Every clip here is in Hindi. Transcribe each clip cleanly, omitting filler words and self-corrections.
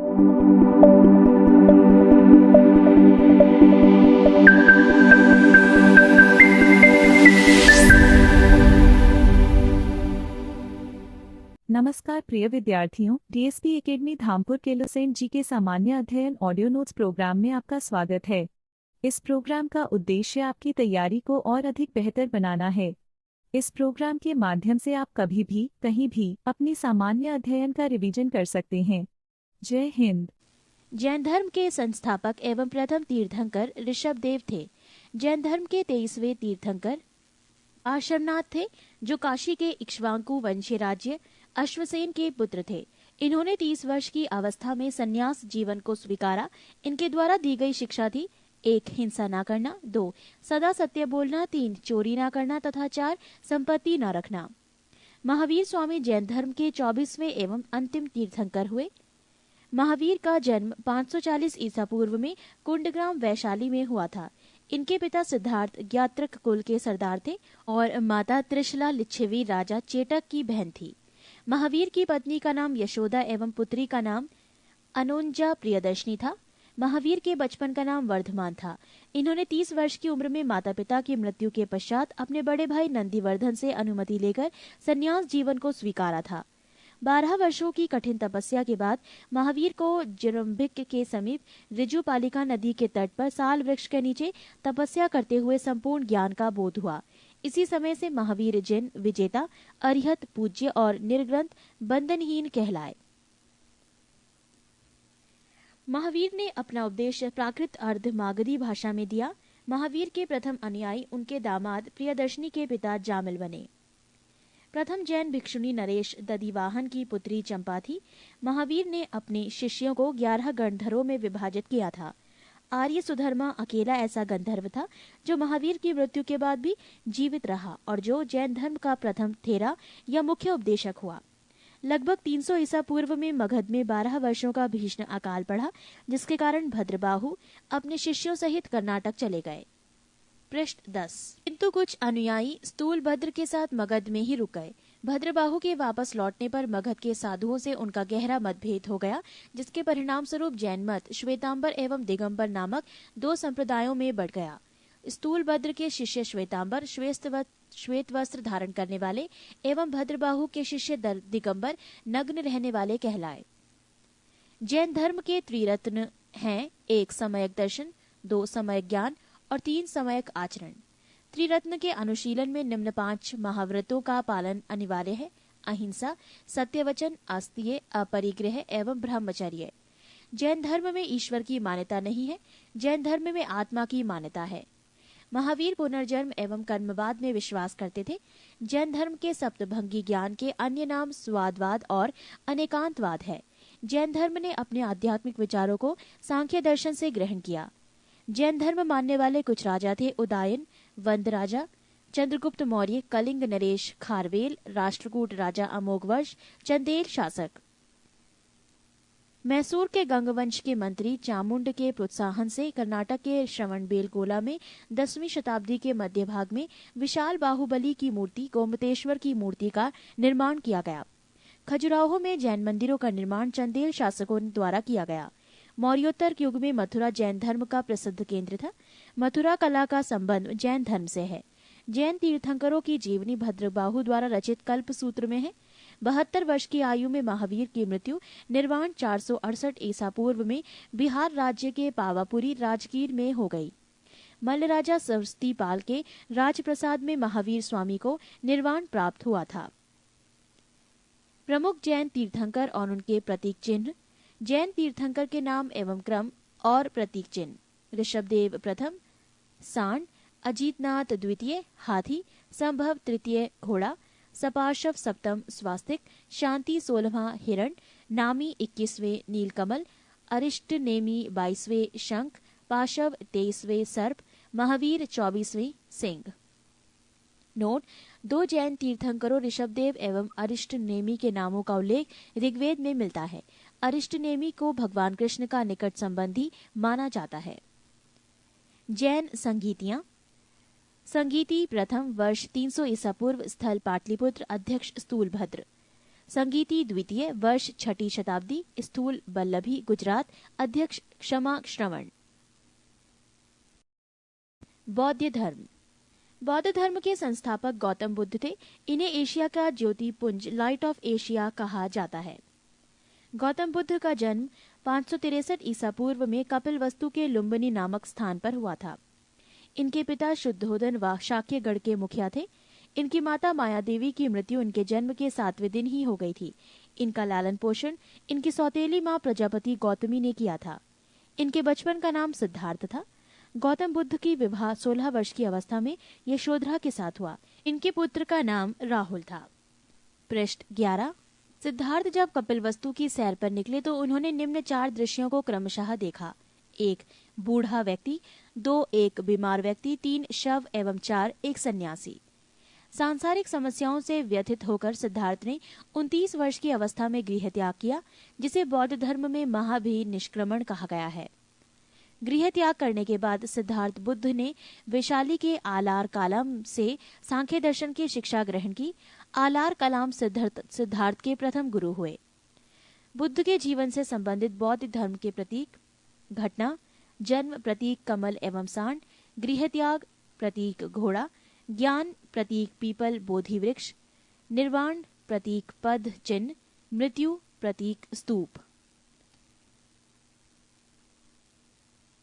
नमस्कार प्रिय विद्यार्थियों, डीएसपी एकेडमी धामपुर केलोसेन जी के सामान्य अध्ययन ऑडियो नोट्स प्रोग्राम में आपका स्वागत है। इस प्रोग्राम का उद्देश्य आपकी तैयारी को और अधिक बेहतर बनाना है। इस प्रोग्राम के माध्यम से आप कभी भी कहीं भी अपनी सामान्य अध्ययन का रिवीजन कर सकते हैं। जय हिंद। जैन धर्म के संस्थापक एवं प्रथम तीर्थंकर ऋषभदेव थे। जैन धर्म के 23वें तीर्थंकर आश्रमनाथ थे, जो काशी के इक्ष्वाकु वंशीय राज्य अश्वसेन के पुत्र थे। इन्होंने 30 वर्ष की अवस्था में संन्यास जीवन को स्वीकारा। इनके द्वारा दी गई शिक्षा थी: 1. हिंसा न करना, 2. सदा सत्य बोलना, 3. चोरी न करना तथा 4. संपत्ति न रखना। महावीर स्वामी जैन धर्म के 24वें एवं अंतिम तीर्थंकर हुए। महावीर का जन्म 540 ईसा पूर्व में कुंडग्राम वैशाली में हुआ था। इनके पिता सिद्धार्थ ज्ञात्रक कुल के सरदार थे और माता त्रिशला लिच्छवी राजा चेटक की बहन थी। महावीर की पत्नी का नाम यशोदा एवं पुत्री का नाम अनोंजा प्रियदर्शनी था। महावीर के बचपन का नाम वर्धमान था। इन्होंने 30 वर्ष की उम्र में माता पिता की मृत्यु के पश्चात अपने बड़े भाई नंदीवर्धन से अनुमति लेकर संन्यास जीवन को स्वीकारा था। 12 वर्षों की कठिन तपस्या के बाद महावीर को जिरम्भिक के समीप ऋजुपालिका नदी के तट पर साल वृक्ष के नीचे तपस्या करते हुए संपूर्ण ज्ञान का बोध हुआ। इसी समय से महावीर जिन विजेता, अरिहत, पूज्य और निर्ग्रंथ बंधनहीन कहलाए। महावीर ने अपना उपदेश प्राकृत अर्ध मागधी भाषा में दिया। महावीर के प्रथम अनुयायी उनके दामाद प्रियदर्शनी के पिता जामिल बने। प्रथम जैन भिक्षुणी नरेश दधिवाहन की पुत्री चंपा थी। महावीर ने अपने शिष्यों को 11 गणधरों में विभाजित किया था। आर्य सुधर्मा अकेला ऐसा गंधर्व था जो महावीर की मृत्यु के बाद भी जीवित रहा और जो जैन धर्म का प्रथम थेरा या मुख्य उपदेशक हुआ। लगभग 300 ईसा पूर्व में मगध में 12 वर्षों का भीषण अकाल पड़ा, जिसके कारण भद्रबाहु अपने शिष्यों सहित कर्नाटक चले गए। पृष्ठ 10। किंतु कुछ अनुयायी स्थूलभद्र के साथ मगध में ही रुक गए। भद्रबाहु के वापस लौटने पर मगध के साधुओं से उनका गहरा मतभेद हो गया, जिसके परिणाम स्वरूप जैन मत श्वेतांबर एवं दिगंबर नामक 2 संप्रदायों में बढ़ गया। स्थूलभद्र के शिष्य श्वेतांबर श्वेत वस्त्र धारण करने वाले एवं भद्रबाहु के शिष्य दिगंबर नग्न रहने वाले कहलाए। जैन धर्म के त्रिरत्न हैं: 1. सम्यक दर्शन, 2. सम्यक ज्ञान और 3. सम्यक आचरण। त्रिरत्न के अनुशीलन में निम्न 5 महाव्रतों का पालन अनिवार्य है: अहिंसा, सत्यवचन, अस्तेय, अपरिग्रह एवं ब्रह्मचर्य। जैन धर्म में ईश्वर की मान्यता नहीं है। जैन धर्म में आत्मा की मान्यता है। महावीर पुनर्जन्म एवं कर्मवाद में विश्वास करते थे। जैन धर्म के सप्तभंगी ज्ञान के अन्य नाम स्वादवाद और अनेकांतवाद है। जैन धर्म ने अपने आध्यात्मिक विचारों को सांख्य दर्शन से ग्रहण किया। जैन धर्म मानने वाले कुछ राजा थे: उदयन वंद राजा, चंद्रगुप्त मौर्य, कलिंग नरेश खारवेल, राष्ट्रकूट राजा अमोघवर्ष, चंदेल शासक। मैसूर के गंगवंश के मंत्री चामुंड के प्रोत्साहन से कर्नाटक के श्रवणबेलगोला में 10वीं शताब्दी के मध्य भाग में विशाल बाहुबली की मूर्ति गोमतेश्वर की मूर्ति का निर्माण किया गया। खजुराहो में जैन मंदिरों का निर्माण चंदेल शासकों द्वारा किया गया। मौर्योत्तर युग में मथुरा जैन धर्म का प्रसिद्ध केंद्र था। मथुरा कला का संबंध जैन धर्म से है। जैन तीर्थंकरों की जीवनी भद्रबाहु द्वारा रचित कल्प सूत्र में है। 72 वर्ष की आयु में महावीर की मृत्यु निर्वाण 468 ईसा पूर्व में बिहार राज्य के पावापुरी राजगीर में हो गई। मल्ल राजा सरस्वतीपाल के राजप्रसाद में महावीर स्वामी को निर्वाण प्राप्त हुआ था। प्रमुख जैन तीर्थंकर और उनके प्रतीक चिन्ह। जैन तीर्थंकर के नाम एवं क्रम और प्रतीक चिन्ह: ऋषभदेव प्रथम सांड, अजीतनाथ द्वितीय हाथी, संभव तृतीय घोड़ा, सपार्शव सप्तम स्वास्तिक, शांति 16वां हिरण, नामी 21वें नीलकमल, अरिष्ट नेमी 22वें शंख, पाशव 23वें सर्प, महावीर 24वें सिंह। नोट: 2 जैन तीर्थंकरों ऋषभदेव एवं अरिष्ट नेमी के नामों का उल्लेख ऋग्वेद में मिलता है। अरिष्ट नेमी को भगवान कृष्ण का निकट संबंधी माना जाता है। जैन संगीतियां। संगीति प्रथम वर्ष 300 ईसा पूर्व, स्थल पाटलिपुत्र, अध्यक्ष स्थूलभद्र। संगीति द्वितीय, वर्ष छठी शताब्दी, स्थूल बल्लभी, गुजरात, अध्यक्ष क्षमा श्रवण। बौद्ध धर्म। बौद्ध धर्म के संस्थापक गौतम बुद्ध थे। इन्हें एशिया का ज्योतिपुंज, लाइट ऑफ एशिया कहा जाता है। गौतम बुद्ध का जन्म 563 ईसा पूर्व में कपिलवस्तु के लुम्बिनी नामक स्थान पर हुआ था। इनके पिता शुद्धोधन व शाक्यगढ़ के मुखिया थे। इनकी माता माया देवी की मृत्यु इनके जन्म के 7वें दिन ही हो गई थी। इनका लालन पोषण इनकी सौतेली माँ प्रजापति गौतमी ने किया था। इनके बचपन का नाम सिद्धार्थ था। गौतम बुद्ध की विवाह 16 वर्ष की अवस्था में यशोधरा के साथ हुआ। इनके पुत्र का नाम राहुल था। पृष्ठ 11। सिद्धार्थ जब कपिलवस्तु की सैर पर निकले तो उन्होंने निम्न 4 दृश्यों को क्रमशः देखा। 1 बूढ़ा व्यक्ति, 2 एक बीमार व्यक्ति, 3 शव एवं 4 एक सन्यासी। सांसारिक समस्याओं से व्यथित होकर सिद्धार्थ ने 29 वर्ष की अवस्था में गृह त्याग किया, जिसे बौद्ध धर्म में महाभिनिष्क्रमण कहा गया है। गृह त्याग करने के बाद सिद्धार्थ बुद्ध ने वैशाली के आलार कालाम से सांख्य दर्शन की शिक्षा ग्रहण की। आलार कलाम सिद्धार्थ के प्रथम गुरु हुए। बुद्ध के जीवन से संबंधित बौद्ध धर्म के प्रतीक: घटना, जन्म प्रतीक कमल एवं सांड, गृह त्याग प्रतीक घोड़ा, ज्ञान प्रतीक पीपल बोधि वृक्ष, निर्वाण प्रतीक पद चिन्ह, मृत्यु प्रतीक स्तूप।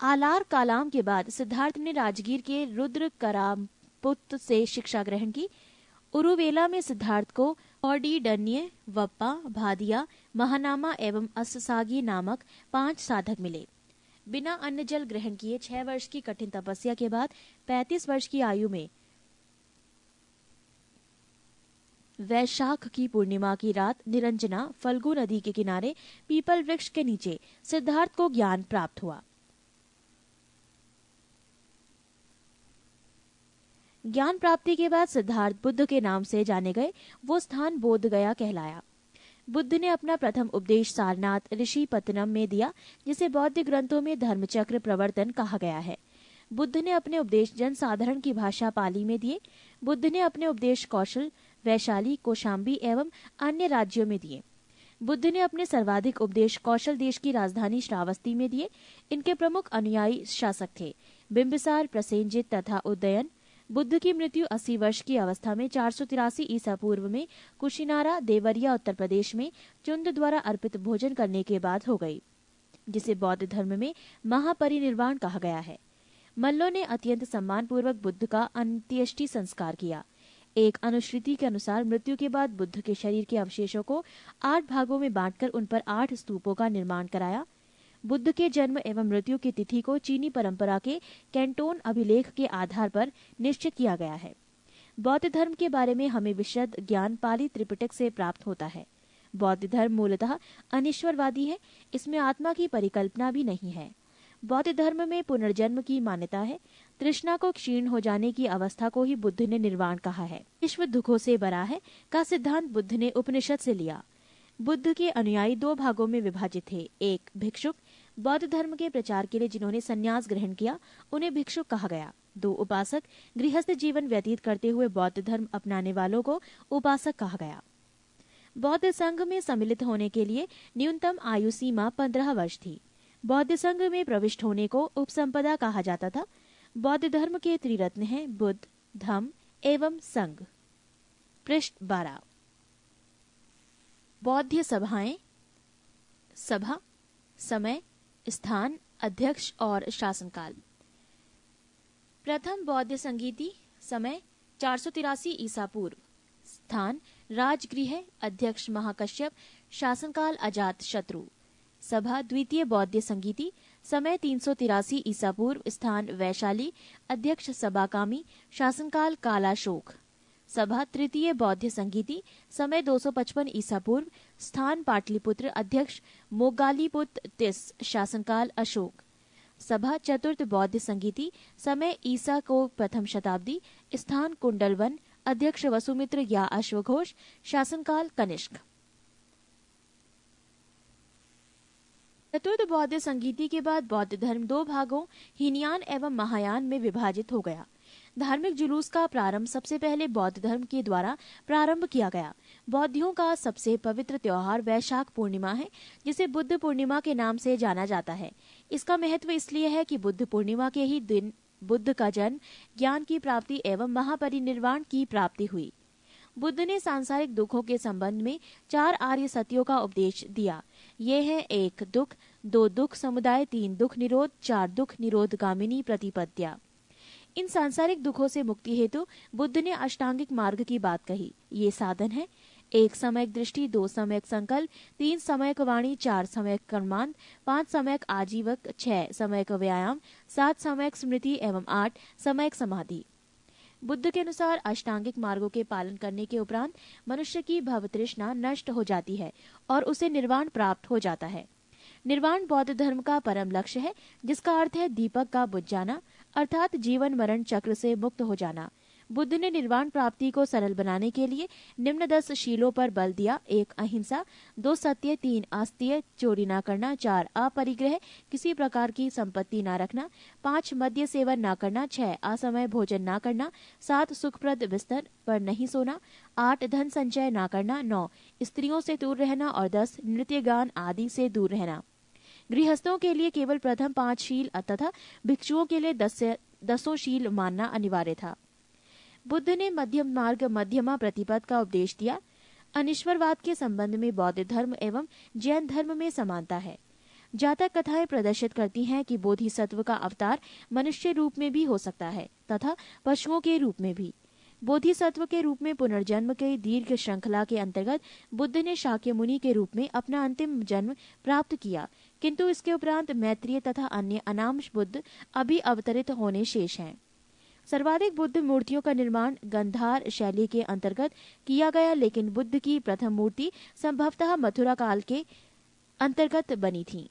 आलार कालाम के बाद सिद्धार्थ ने राजगीर के रुद्र करापुत से शिक्षा ग्रहण की। उरुवेला में सिद्धार्थ को औडीडन्य, वप्पा, भादिया, महानामा एवं अस्सागी नामक 5 साधक मिले। बिना अन्न जल ग्रहण किए 6 वर्ष की कठिन तपस्या के बाद 35 वर्ष की आयु में वैशाख की पूर्णिमा की रात निरंजना फल्गु नदी के किनारे पीपल वृक्ष के नीचे सिद्धार्थ को ज्ञान प्राप्त हुआ। ज्ञान प्राप्ति के बाद सिद्धार्थ बुद्ध के नाम से जाने गए। वो स्थान बोध गया कहलाया। बुद्ध ने अपना प्रथम उपदेश सारनाथ ऋषि पत्तनम में दिया, जिसे बौद्ध ग्रंथों में धर्मचक्र प्रवर्तन कहा गया है। बुद्ध ने अपने उपदेश जन साधारण की भाषा पाली में दिए। बुद्ध ने अपने उपदेश कौशल, वैशाली, कौशाम्बी एवं अन्य राज्यों में दिए। बुद्ध ने अपने सर्वाधिक उपदेश कौशल देश की राजधानी श्रावस्ती में दिए। इनके प्रमुख अनुयायी शासक थे बिंबिसार, प्रसेनजित तथा उदयन। बुद्ध की मृत्यु 80 वर्ष की अवस्था में 483 ईसा पूर्व में कुशिनारा, देवरिया, उत्तर प्रदेश में चुंद द्वारा अर्पित भोजन करने के बाद हो गई, जिसे बौद्ध धर्म में महापरिनिर्वाण कहा गया है। मल्लों ने अत्यंत सम्मानपूर्वक बुद्ध का अंत्येष्टि संस्कार किया। एक अनुश्रुति के अनुसार मृत्यु के बाद बुद्ध के शरीर के अवशेषों को 8 भागों में बांटकर उन पर 8 स्तूपों का निर्माण कराया। बुद्ध के जन्म एवं मृत्यु की तिथि को चीनी परंपरा के कैंटोन अभिलेख के आधार पर निश्चित किया गया है। बौद्ध धर्म के बारे में हमें विशद ज्ञान पाली त्रिपिटक से प्राप्त होता है। बौद्ध धर्म मूलतः अनिश्वरवादी है। इसमें आत्मा की परिकल्पना भी नहीं है। बौद्ध धर्म में पुनर्जन्म की मान्यता है। तृष्णा को क्षीण हो जाने की अवस्था को ही बुद्ध ने निर्वाण कहा है। विश्व दुखों से भरा है का सिद्धांत बुद्ध ने उपनिषद से लिया। बुद्ध के अनुयायी 2 भागों में विभाजित थे। एक भिक्षुक, बौद्ध धर्म के प्रचार के लिए जिन्होंने संन्यास ग्रहण किया उन्हें भिक्षुक कहा गया। 2 उपासक, गृहस्थ जीवन व्यतीत करते हुए बौद्ध धर्म अपनाने वालों को उपासक कहा गया। बौद्ध संघ में सम्मिलित होने के लिए न्यूनतम आयु सीमा 15 वर्ष थी। बौद्ध संघ में प्रविष्ट होने को उपसंपदा कहा जाता था। बौद्ध धर्म के त्रिरत्न हैं बुद्ध, धम्म एवं संघ। पृष्ठ 12। बौद्ध सभाएं: सभा, समय, स्थान, अध्यक्ष और शासनकाल। प्रथम बौद्ध संगीति, समय 483 ईसा पूर्व, स्थान राजगृह, अध्यक्ष महाकश्यप, शासनकाल अजात शत्रु। सभा द्वितीय बौद्ध संगीति, समय 383 ईसा पूर्व, स्थान वैशाली, अध्यक्ष सबाकामी, शासनकाल कालाशोक। सभा तृतीय बौद्ध संगीति, समय 255 ईसा पूर्व, स्थान पाटलिपुत्र, अध्यक्ष मोगालीपुत्र तिस, शासनकाल अशोक। सभा चतुर्थ बौद्ध संगीति, समय ईसा को प्रथम शताब्दी, स्थान कुंडलवन, अध्यक्ष वसुमित्र या अश्वघोष, शासनकाल कनिष्क। चतुर्थ बौद्ध संगीति के बाद बौद्ध धर्म 2 भागों हीनयान एवं महायान में विभाजित हो गया। धार्मिक जुलूस का प्रारंभ सबसे पहले बौद्ध धर्म के द्वारा प्रारंभ किया गया। बौद्धियों का सबसे पवित्र त्योहार वैशाख पूर्णिमा है, जिसे बुद्ध पूर्णिमा के नाम से जाना जाता है। इसका महत्व इसलिए है कि बुद्ध पूर्णिमा के ही दिन बुद्ध का जन्म, ज्ञान की प्राप्ति एवं महापरिनिर्वाण की प्राप्ति हुई। बुद्ध ने सांसारिक दुखों के संबंध में 4 आर्य सत्यों का उपदेश दिया। ये हैं 1 दुख, 2 दुख समुदाय, 3 दुख निरोध, 4 दुख निरोध गामिनी प्रतिपद्या। इन सांसारिक दुखों से मुक्ति हेतु बुद्ध ने अष्टांगिक मार्ग की बात कही। ये साधन है 1 समयक दृष्टि, 2 समयक संकल्प, 3 समयक वाणी, 4 समयक कर्मांत, 5 समयक आजीवक, 6 समयक व्यायाम, 7 समयक स्मृति एवं 8 समयक समाधि। बुद्ध के अनुसार अष्टांगिक मार्गों के पालन करने के उपरांत मनुष्य की भव तृष्णा नष्ट हो जाती है और उसे निर्वाण प्राप्त हो जाता है। निर्वाण बौद्ध धर्म का परम लक्ष्य है, जिसका अर्थ है दीपक का बुझ जाना, अर्थात जीवन मरण चक्र से मुक्त हो जाना। बुद्ध ने निर्वाण प्राप्ति को सरल बनाने के लिए निम्न 10 शीलों पर बल दिया। 1 अहिंसा, 2 सत्य, 3 आस्तीय, चोरी न करना, 4 अपरिग्रह, किसी प्रकार की संपत्ति न रखना, 5 मद्य सेवन न करना, 6 असमय भोजन न करना, 7 सुखप्रद बिस्तर पर नहीं सोना, 8 धन संचय न करना, 9 स्त्रियों से दूर रहना और 10 नृत्य गान आदि से दूर रहना। गृहस्थों के लिए केवल प्रथम 5 शील तथा भिक्षुओं के लिए 10 शील मानना अनिवार्य था। बुद्ध ने मध्यम मार्ग मध्यमा प्रतिपद का उपदेश दिया। अनिश्वरवाद के संबंध में बौद्ध धर्म एवं जैन धर्म में समानता है। जातक कथाएं प्रदर्शित करती हैं कि बोधिसत्व का अवतार मनुष्य रूप में भी हो सकता है तथा पशुओं के रूप में भी। बोधिसत्व के रूप में पुनर्जन्म के दीर्घ श्रृंखला के अंतर्गत बुद्ध ने शाक्य मुनि के रूप में अपना अंतिम जन्म प्राप्त किया, किंतु इसके उपरांत मैत्रेय तथा अन्य अनामश बुद्ध अभी अवतरित होने शेष हैं। सर्वाधिक बुद्ध मूर्तियों का निर्माण गंधार शैली के अंतर्गत किया गया, लेकिन बुद्ध की प्रथम मूर्ति संभवतः मथुरा काल के अंतर्गत बनी थी।